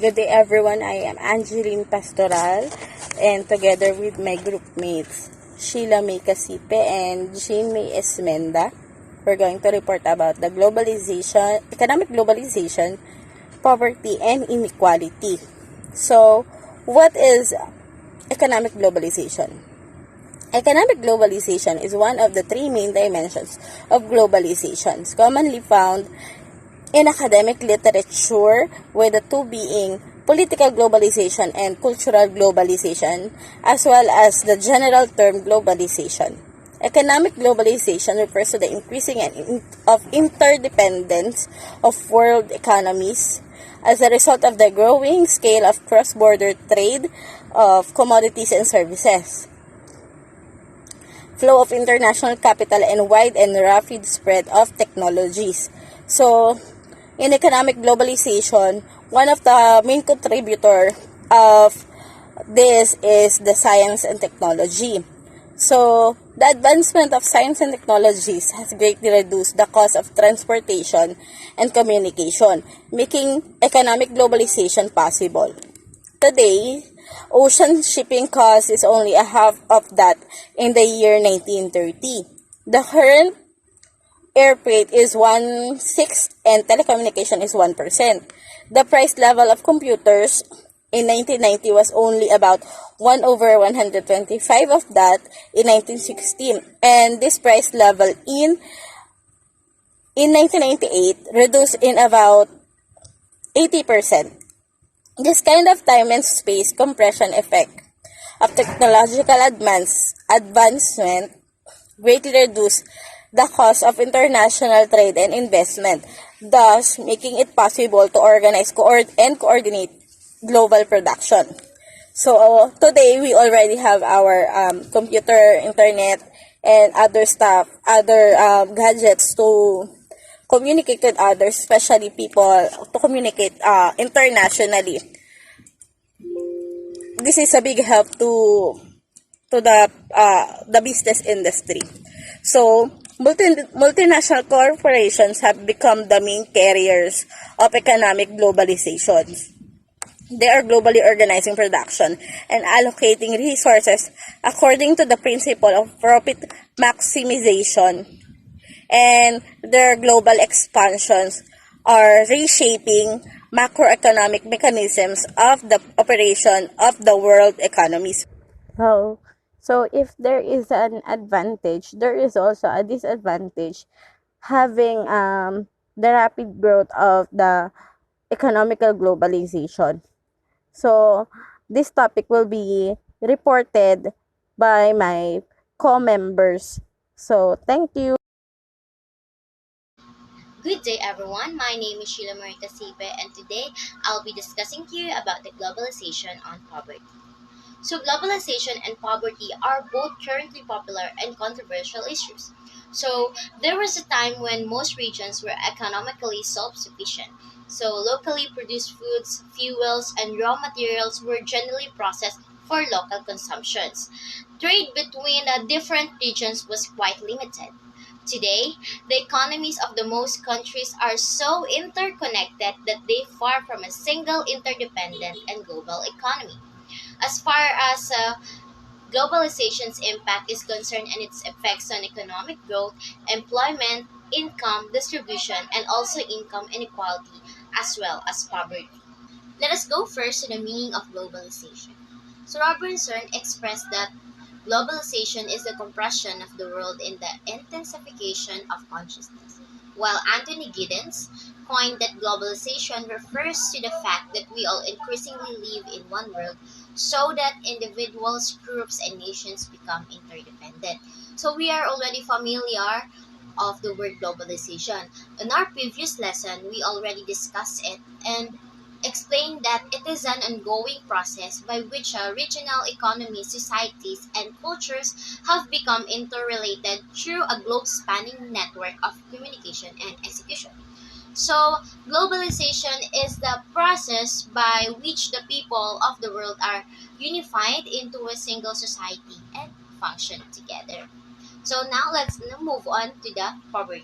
Good day everyone, I am Angelyn Pastoral and together with my group mates Shiela, Mae Casipe and Mae Esmenda, we're going to report about the economic globalization, poverty and inequality. So, what is economic globalization? Economic globalization is one of the three main dimensions of globalization, commonly found in academic literature, with the two being political globalization and cultural globalization, as well as the general term globalization. Economic globalization refers to the increasing of interdependence of world economies as a result of the growing scale of cross-border trade of commodities and services, flow of international capital, and wide and rapid spread of technologies. So, in economic globalization, one of the main contributor of this is the science and technology. So, the advancement of science and technologies has greatly reduced the cost of transportation and communication, making economic globalization possible. Today, ocean shipping cost is only a half of that in the year 1930. The current air freight is 1/6 and telecommunication is 1%. The price level of computers in 1990 was only about 1/125 of that in 1916, and this price level in 1998 reduced in about 80%. This kind of time and space compression effect of technological advancement greatly reduced the cost of international trade and investment, thus making it possible to organize and coordinate global production. So today we already have our computer, internet, and other stuff, other gadgets to communicate with others, especially people to communicate internationally. This is a big help to the business industry. So, multinational corporations have become the main carriers of economic globalization. They are globally organizing production and allocating resources according to the principle of profit maximization, and their global expansions are reshaping macroeconomic mechanisms of the operation of the world economies. So if there is an advantage, there is also a disadvantage having the rapid growth of the economical globalization. So this topic will be reported by my co-members. So thank you. Good day everyone, my name is Shiela Casipe and today I'll be discussing here about the globalization on poverty. So globalization and poverty are both currently popular and controversial issues. So there was a time when most regions were economically self-sufficient. So locally produced foods, fuels, and raw materials were generally processed for local consumptions. Trade between different regions was quite limited. Today, the economies of the most countries are so interconnected that they far from a single interdependent and global economy. As far as globalization's impact is concerned and its effects on economic growth, employment, income distribution, and also income inequality, as well as poverty. Let us go first to the meaning of globalization. So Robinson expressed that globalization is the compression of the world in the intensification of consciousness, while Anthony Giddens coined that globalization refers to the fact that we all increasingly live in one world so that individuals, groups, and nations become interdependent. So we are already familiar of the word globalization. In our previous lesson, we already discussed it and explained that it is an ongoing process by which regional economies, societies, and cultures have become interrelated through a globe-spanning network of communication and execution. So, globalization is the process by which the people of the world are unified into a single society and function together. So now let's move on to the poverty.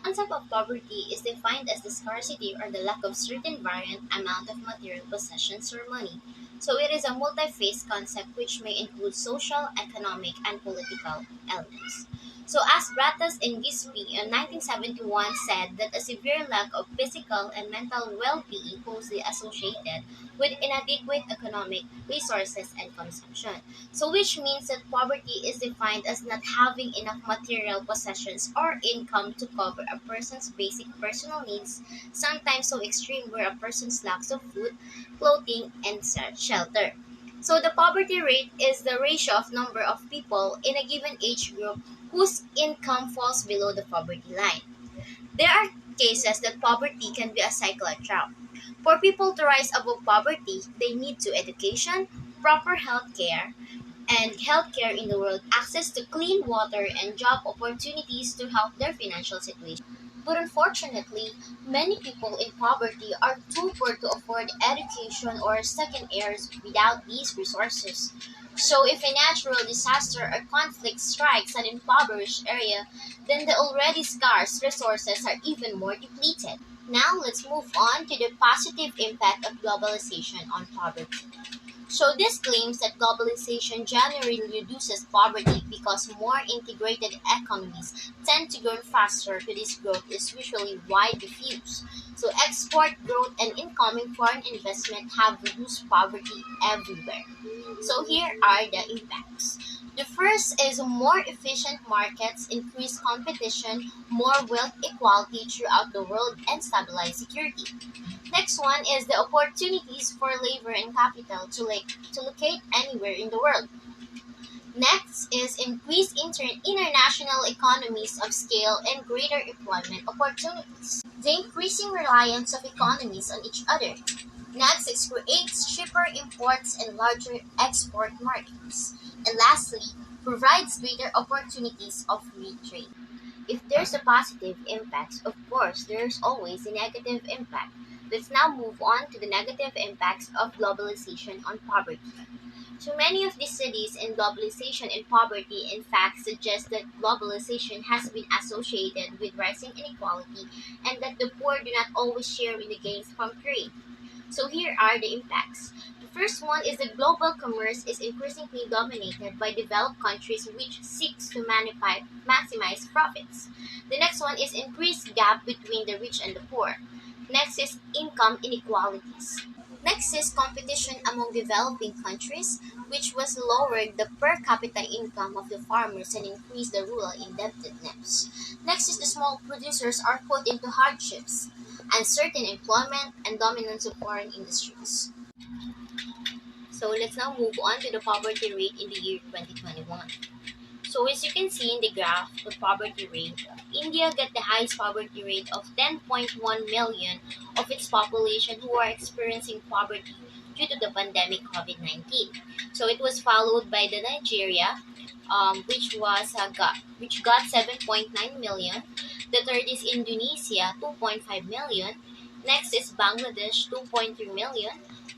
concept of poverty is defined as the scarcity or the lack of certain variant amount of material possessions or money. So it is a multi-phase concept which may include social, economic, and political elements. So as Bratas and Gisby in 1971 said that a severe lack of physical and mental well-being closely associated with inadequate economic resources and consumption. So which means that poverty is defined as not having enough material possessions or income to cover a person's basic personal needs, sometimes so extreme where a person lacks of food, clothing, and shelter. So the poverty rate is the ratio of number of people in a given age group whose income falls below the poverty line. There are cases that poverty can be a cycle trap. For people to rise above poverty, they need to education, proper health care, and healthcare in the world, access to clean water, and job opportunities to help their financial situation. But unfortunately, many people in poverty are too poor to afford education or second heirs without these resources. So, if a natural disaster or conflict strikes an impoverished area, then the already scarce resources are even more depleted. Now, let's move on to the positive impact of globalization on poverty. So this claims that globalization generally reduces poverty because more integrated economies tend to grow faster, so this growth is usually wide diffuse. So export growth and incoming foreign investment have reduced poverty everywhere. So here are the impacts. The first is more efficient markets, increased competition, more wealth equality throughout the world, and stabilized security. Next one is the opportunities for labor and capital to locate anywhere in the world. Next is increased international economies of scale and greater employment opportunities. The increasing reliance of economies on each other. Next is creates cheaper imports and larger export markets. And lastly, provides greater opportunities of free trade. If there's a positive impact, of course, there's always a negative impact. Let's now move on to the negative impacts of globalization on poverty. So many of these studies in globalization and poverty in fact suggest that globalization has been associated with rising inequality and that the poor do not always share in the gains from trade. So here are the impacts. The first one is that global commerce is increasingly dominated by developed countries which seeks to maximize profits. The next one is increased gap between the rich and the poor. Next is income inequalities. Next is competition among developing countries, which was lowered the per capita income of the farmers and increased the rural indebtedness. Next is the small producers are put into hardships, uncertain employment, and dominance of foreign industries. So let's now move on to the poverty rate in the year 2021. So as you can see in the graph, the poverty rate, India got the highest poverty rate of 10.1 million of its population who are experiencing poverty due to the pandemic COVID-19. So it was followed by the Nigeria, which got 7.9 million. The third is Indonesia, 2.5 million. Next is Bangladesh, 2.3 million.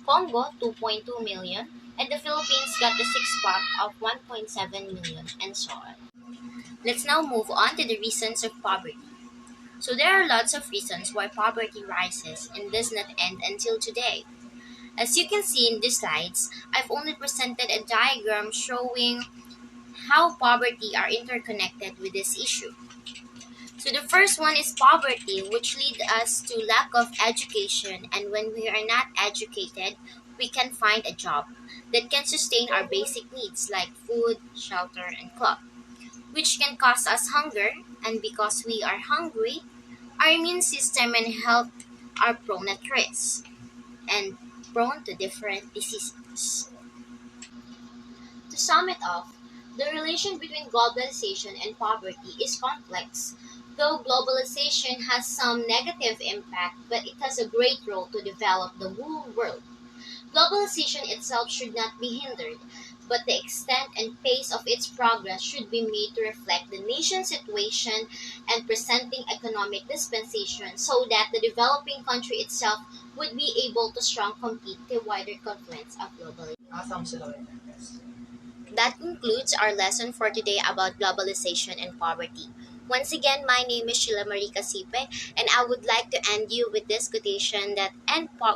Congo, 2.2 million. And the Philippines got the sixth spot of 1.7 million, and so on. Let's now move on to the reasons of poverty. So there are lots of reasons why poverty rises and does not end until today. As you can see in these slides, I've only presented a diagram showing how poverty are interconnected with this issue. So the first one is poverty, which leads us to lack of education, and when we are not educated, we can find a job that can sustain our basic needs like food, shelter, and cloth, which can cause us hunger, and because we are hungry, our immune system and health are prone at risk and prone to different diseases. To sum it up, the relation between globalization and poverty is complex. Though globalization has some negative impact, but it has a great role to develop the whole world. Globalization itself should not be hindered, but the extent and pace of its progress should be made to reflect the nation's situation and presenting economic dispensation so that the developing country itself would be able to strong compete the wider confluence of globalization. That concludes our lesson for today about globalization and poverty. Once again, my name is Sheila Marie Casipe, and I would like to end you with this quotation that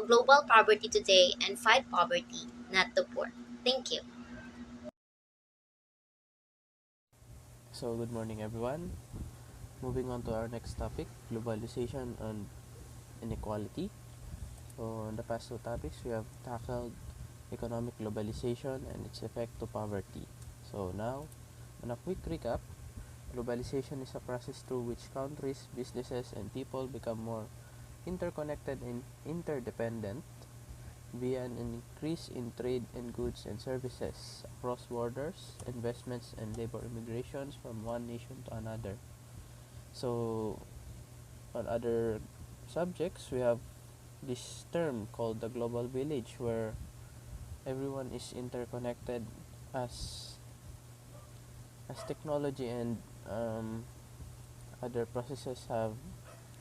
global poverty today and fight poverty, not the poor. Thank you. So, good morning, everyone. Moving on to our next topic, globalization and inequality. So, in the past two topics, we have tackled economic globalization and its effect to poverty. So, now, on a quick recap, globalization is a process through which countries, businesses, and people become more interconnected and interdependent via an increase in trade in goods and services across borders, investments, and labor immigrations from one nation to another. So, on other subjects, we have this term called the global village, where everyone is interconnected as technology and other processes have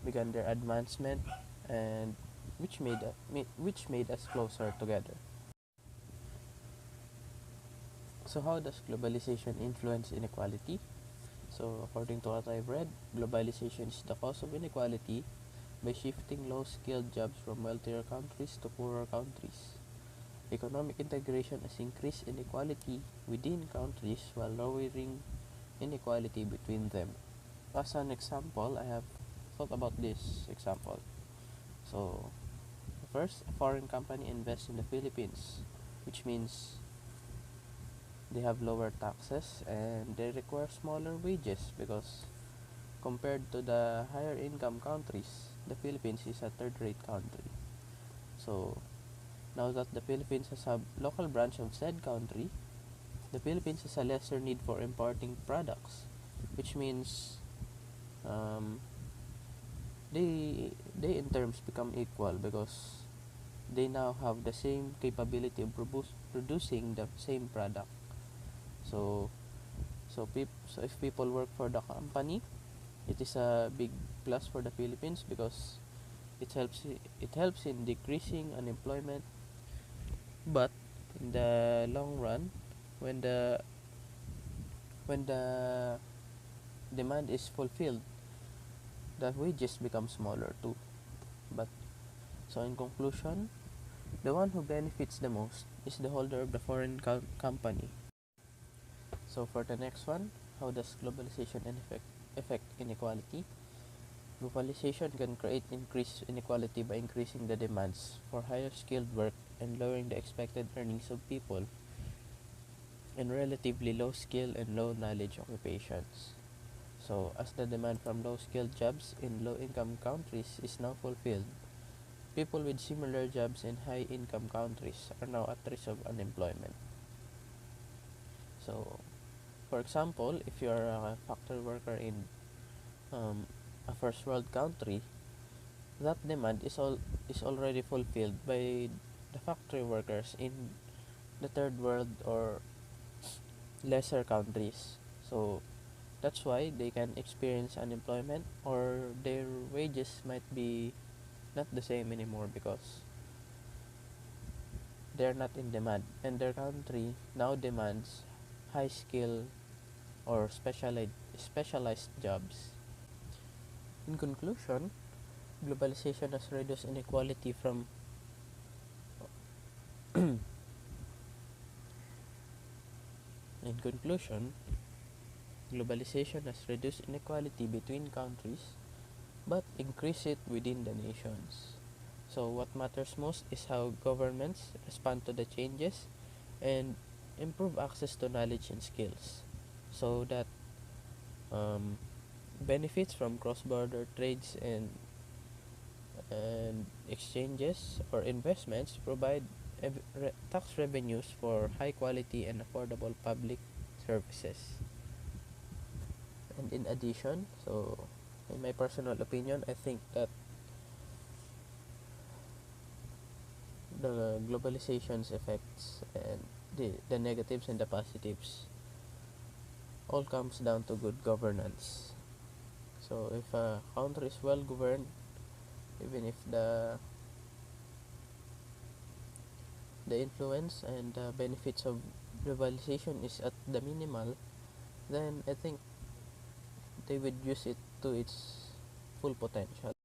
begun their advancement, and which made us closer together. So, how does globalization influence inequality? So, according to what I've read, globalization is the cause of inequality by shifting low-skilled jobs from wealthier countries to poorer countries. Economic integration has increased inequality within countries while lowering inequality between them. As an example, I have thought about this example. So, first, a foreign company invests in the Philippines, which means they have lower taxes and they require smaller wages because compared to the higher income countries, the Philippines is a third rate country. So, now that the Philippines has a local branch of said country, the Philippines has a lesser need for importing products, which means um, they in terms become equal because they now have the same capability of producing the same product. So so if people work for the company, it is a big plus for the Philippines because it helps in decreasing unemployment. But in the long run, when the demand is fulfilled, the wages become smaller too. But so in conclusion, the one who benefits the most is the holder of the foreign company. So for the next one, how does globalization affect inequality? Globalization can create increased inequality by increasing the demands for higher skilled work and lowering the expected earnings of people in relatively low skill and low knowledge occupations. So, as the demand from low skilled jobs in low income countries is now fulfilled, people with similar jobs in high income countries are now at risk of unemployment. So, for example, if you are a factory worker in a first world country, that demand is already fulfilled by the factory workers in the third world or lesser countries. So that's why they can experience unemployment or their wages might be not the same anymore because they're not in demand and their country now demands high skill or specialized jobs. In conclusion, globalization has reduced inequality from in conclusion, globalization has reduced inequality between countries but increased it within the nations. So what matters most is how governments respond to the changes and improve access to knowledge and skills so that um, benefits from cross-border trades and exchanges or investments provide tax revenues for high quality and affordable public services. And in addition, so in my personal opinion, I think that the globalization's effects and the negatives and the positives all comes down to good governance. So if a country is well governed, even if the influence and the benefits of globalization is at the minimal, then I think they would use it to its full potential.